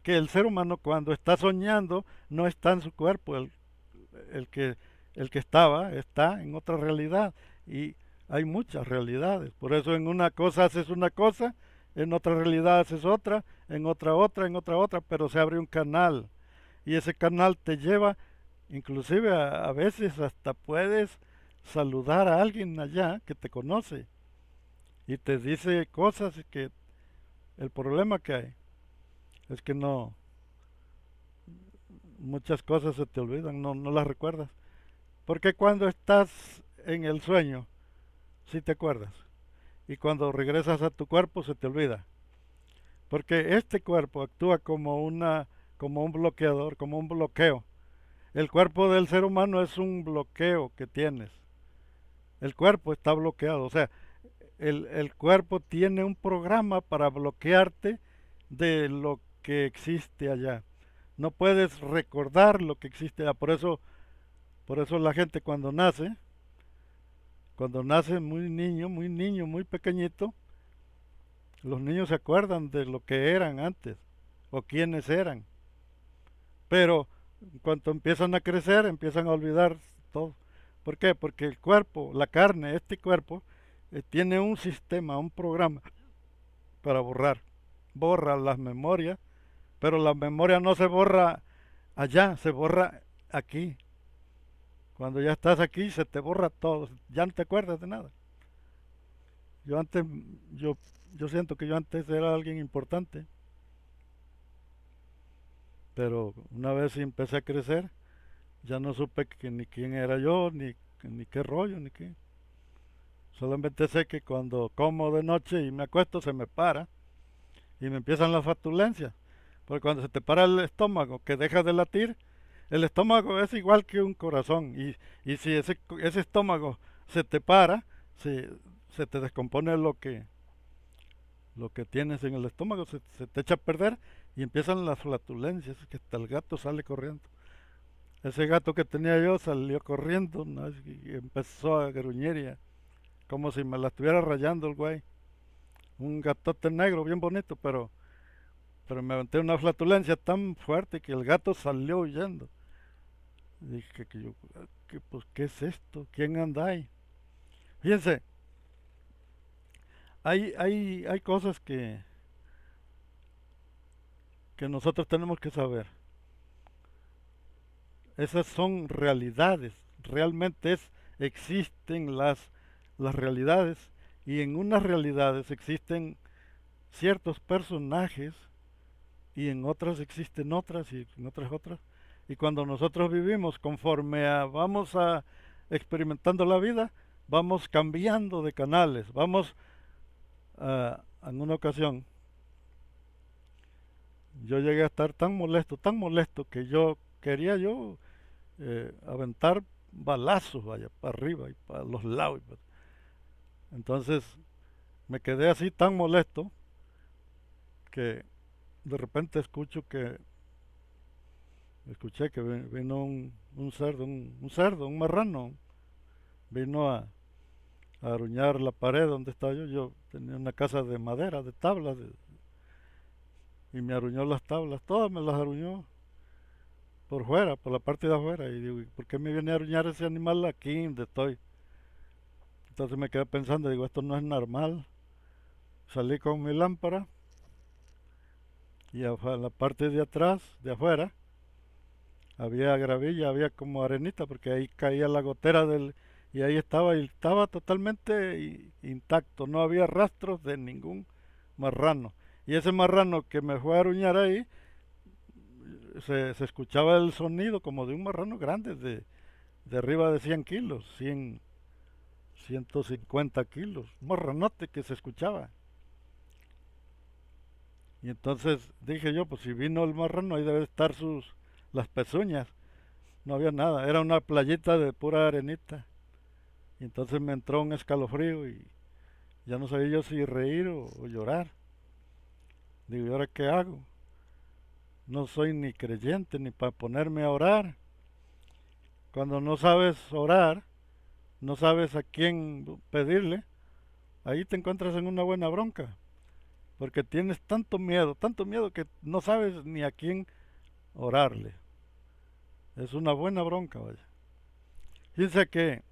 que el ser humano cuando está soñando no está en su cuerpo, el que, el que está en otra realidad y hay muchas realidades, por eso en una cosa haces una cosa, en otra realidad haces otra, en otra otra, pero se abre un canal y ese canal te lleva, inclusive a veces hasta puedes saludar a alguien allá que te conoce y te dice cosas que el problema que hay es que no, muchas cosas se te olvidan, no las recuerdas. Porque cuando estás en el sueño, sí te acuerdas. Y cuando regresas a tu cuerpo se te olvida. Porque este cuerpo actúa como un bloqueador, como un bloqueo. El cuerpo del ser humano es un bloqueo que tienes. El cuerpo está bloqueado. O sea, el cuerpo tiene un programa para bloquearte de lo que existe allá. No puedes recordar lo que existe allá. Por eso la gente cuando nace muy niño, muy pequeñito, los niños se acuerdan de lo que eran antes o quiénes eran. Pero cuando empiezan a crecer, empiezan a olvidar todo. ¿Por qué? Porque el cuerpo, la carne, este cuerpo, tiene un sistema, un programa para borrar. Borra las memorias, pero la memoria no se borra allá, se borra aquí. Cuando ya estás aquí, se te borra todo, ya no te acuerdas de nada. Yo antes, yo, yo siento que yo antes era alguien importante, pero una vez empecé a crecer, ya no supe ni quién era yo, ni qué rollo, ni qué. Solamente sé que cuando como de noche y me acuesto se me para y me empiezan las fatulencias. Porque cuando se te para el estómago, que deja de latir, el estómago es igual que un corazón. Y si ese estómago se te para, se te descompone lo que tienes en el estómago, se te echa a perder y empiezan las flatulencias, que hasta el gato sale corriendo. Ese gato que tenía yo salió corriendo, ¿no? Y empezó a gruñir como si me la estuviera rayando el güey. Un gatote negro bien bonito, pero me aventé una flatulencia tan fuerte que el gato salió huyendo. Dije que yo, pues, ¿qué es esto? ¿Quién anda ahí? Fíjense, hay cosas que nosotros tenemos que saber. Esas son realidades. Realmente existen las realidades y en unas realidades existen ciertos personajes y en otras existen otras y en otras otras. Y cuando nosotros vivimos conforme vamos experimentando la vida, vamos cambiando de canales. En una ocasión, yo llegué a estar tan molesto que yo quería aventar balazos vaya para arriba y para los lados. Entonces me quedé así tan molesto que de repente escuché que vino un cerdo, un marrano, vino a aruñar la pared donde estaba yo. Yo tenía una casa de madera, de tablas, y me aruñó las tablas, todas me las aruñó por fuera, por la parte de afuera. Y digo, ¿por qué me viene a aruñar ese animal aquí donde estoy? Entonces me quedé pensando, digo, esto no es normal. Salí con mi lámpara y en la parte de atrás, de afuera, había gravilla, había como arenita, porque ahí caía la gotera y ahí estaba, y estaba totalmente intacto, no había rastros de ningún marrano. Y ese marrano que me fue a aruñar ahí, se escuchaba el sonido como de un marrano grande, de arriba de 100 kilos, 150 kilos, un marranote que se escuchaba. Y entonces dije yo, pues si vino el marrano, ahí debe estar las pezuñas. No había nada, era una playita de pura arenita. Y entonces me entró un escalofrío y ya no sabía yo si reír o llorar. Digo, ¿y ahora qué hago? No soy ni creyente ni para ponerme a orar. Cuando no sabes orar, no sabes a quién pedirle, ahí te encuentras en una buena bronca. porque tienes tanto miedo que no sabes ni a quién orarle. Es una buena bronca, vaya. Fíjense que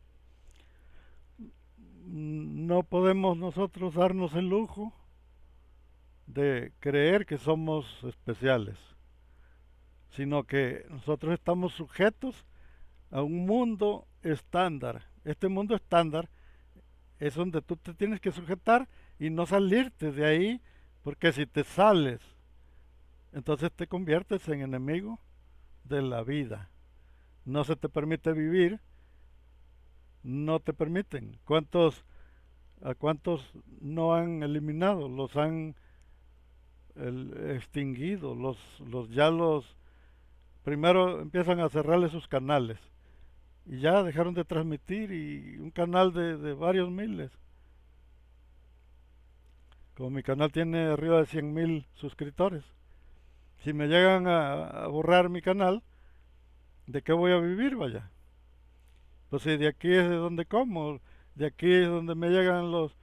no podemos nosotros darnos el lujo de creer que somos especiales, sino que nosotros estamos sujetos a un mundo estándar. Este mundo estándar es donde tú te tienes que sujetar y no salirte de ahí, porque si te sales, entonces te conviertes en enemigo de la vida. No se te permite vivir, no te permiten. ¿A cuántos no han eliminado? Los han extinguido, los primero empiezan a cerrarle sus canales y ya dejaron de transmitir y un canal de varios miles. Como mi canal tiene arriba de 100,000 suscriptores. Si me llegan a borrar mi canal, ¿de qué voy a vivir, vaya? Pues si de aquí es de donde como, de aquí es donde me llegan los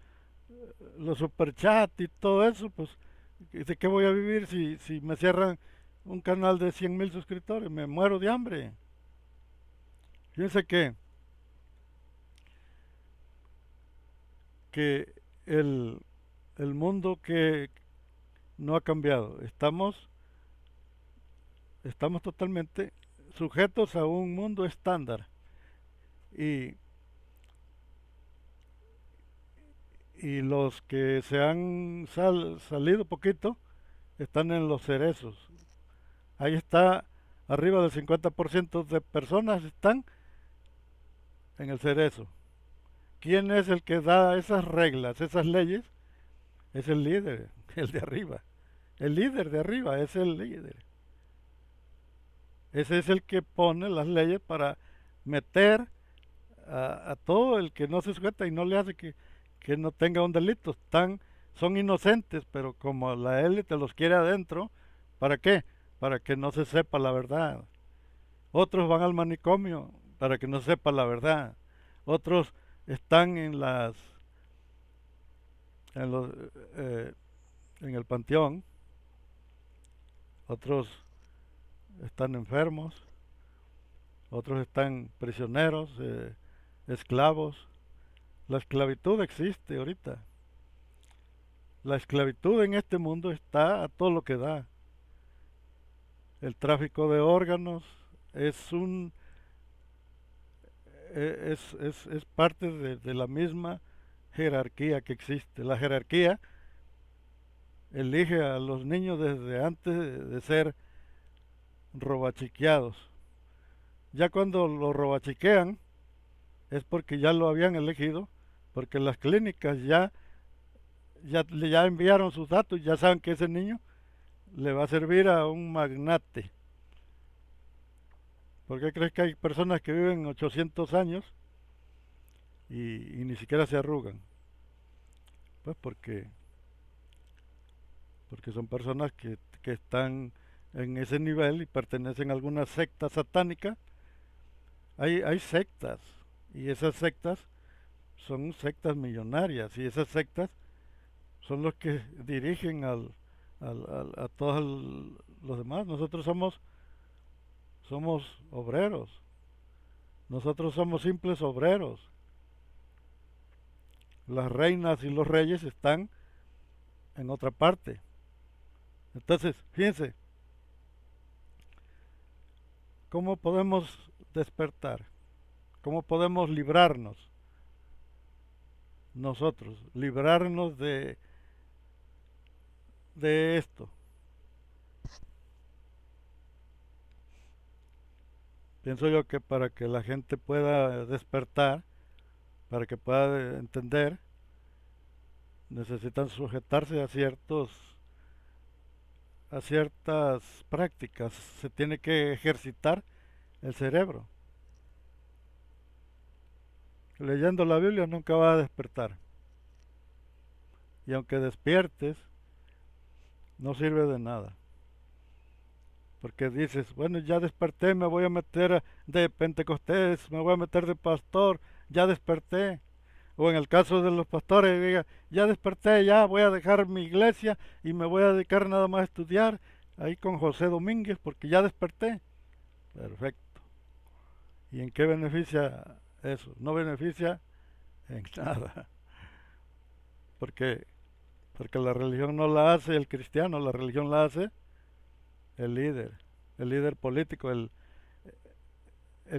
superchats y todo eso, pues ¿de qué voy a vivir si me cierran un canal de 100,000 suscriptores? Me muero de hambre. Fíjense que el, el mundo que no ha cambiado. Estamos totalmente sujetos a un mundo estándar. Y, y los que se han salido poquito están en los cerezos. Ahí está, arriba del 50% de personas están en el cerezo. ¿Quién es el que da esas reglas, esas leyes? Es el líder, el de arriba. El líder de arriba es el líder. Ese es el que pone las leyes para meter a todo el que no se sujeta y no le hace que no tenga un delito. Son inocentes, pero como la élite los quiere adentro, ¿para qué? Para que no se sepa la verdad. Otros van al manicomio para que no sepa la verdad. Otros están en, los, eh, en el panteón. Otros están enfermos. Otros están prisioneros, esclavos. La esclavitud existe ahorita. La esclavitud en este mundo está a todo lo que da. El tráfico de órganos es es parte de la misma jerarquía que existe. La jerarquía elige a los niños desde antes de ser robachiqueados. Ya cuando lo robachiquean es porque ya lo habían elegido, porque las clínicas ya enviaron sus datos, ya saben que ese niño le va a servir a un magnate. ¿Por qué crees que hay personas que viven 800 años y ni siquiera se arrugan? Pues porque son personas que están en ese nivel y pertenecen a alguna secta satánica. Hay sectas y esas sectas son sectas millonarias y esas sectas son los que dirigen a todos los demás. Nosotros somos obreros, nosotros somos simples obreros. Las reinas y los reyes están en otra parte. Entonces, fíjense, ¿cómo podemos despertar? ¿Cómo podemos librarnos nosotros? Librarnos de esto. Pienso yo que para que la gente pueda despertar, para que pueda entender, necesitan sujetarse a ciertas prácticas. Se tiene que ejercitar el cerebro. Leyendo la Biblia nunca va a despertar. Y aunque despiertes, no sirve de nada. Porque dices, bueno, ya desperté, me voy a meter de Pentecostés, me voy a meter de pastor, ya desperté. O en el caso de los pastores, diga, ya desperté, ya voy a dejar mi iglesia y me voy a dedicar nada más a estudiar ahí con José Domínguez porque ya desperté. Perfecto. ¿Y en qué beneficia eso? No beneficia en nada. Porque, porque la religión no la hace el cristiano, la religión la hace el líder, el líder político, el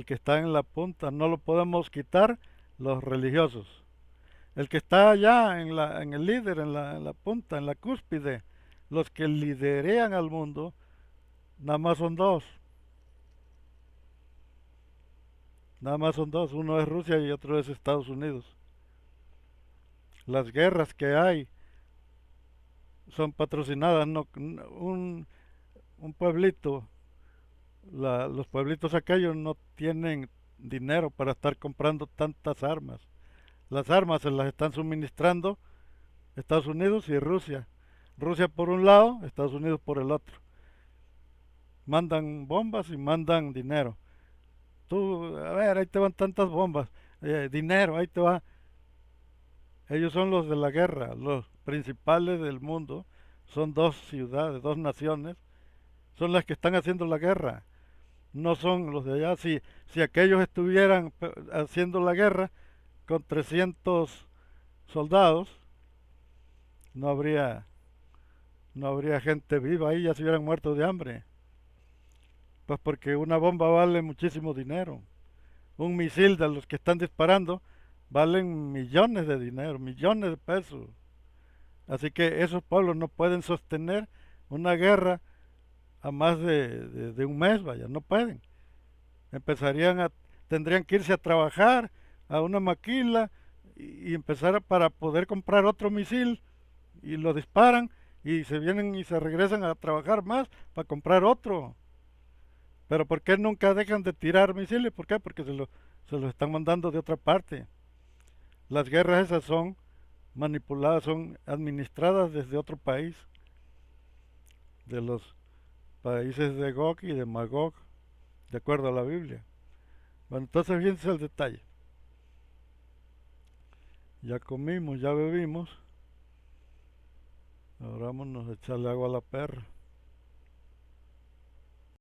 que está en la punta. No lo podemos quitar los religiosos. El que está allá en el líder, en la punta, en la cúspide, los que liderean al mundo, nada más son dos. Nada más son dos. Uno es Rusia y otro es Estados Unidos. Las guerras que hay son patrocinadas. No, un pueblito, los pueblitos aquellos no tienen dinero para estar comprando tantas armas. Las armas se las están suministrando Estados Unidos y Rusia. Rusia por un lado, Estados Unidos por el otro. Mandan bombas y mandan dinero. Tú, a ver, ahí te van tantas bombas, dinero, ahí te va. Ellos son los de la guerra, los principales del mundo. Son dos ciudades, dos naciones, son las que están haciendo la guerra. No son los de allá. Si aquellos estuvieran haciendo la guerra con 300 soldados, no habría, no habría gente viva ahí, ya se hubieran muerto de hambre. Pues porque una bomba vale muchísimo dinero. Un misil de los que están disparando valen millones de dinero, millones de pesos. Así que esos pueblos no pueden sostener una guerra a más de un mes, vaya, no pueden. Empezarían a, tendrían que irse a trabajar a una maquila y empezar para poder comprar otro misil y lo disparan y se vienen y se regresan a trabajar más para comprar otro. Pero ¿por qué nunca dejan de tirar misiles? ¿Por qué? Porque se los están mandando de otra parte. Las guerras esas son manipuladas, son administradas desde otro país, de los países de Gog y de Magog, de acuerdo a la Biblia. Bueno, entonces fíjense el detalle. Ya comimos, ya bebimos. Ahora vámonos a echarle agua a la perra.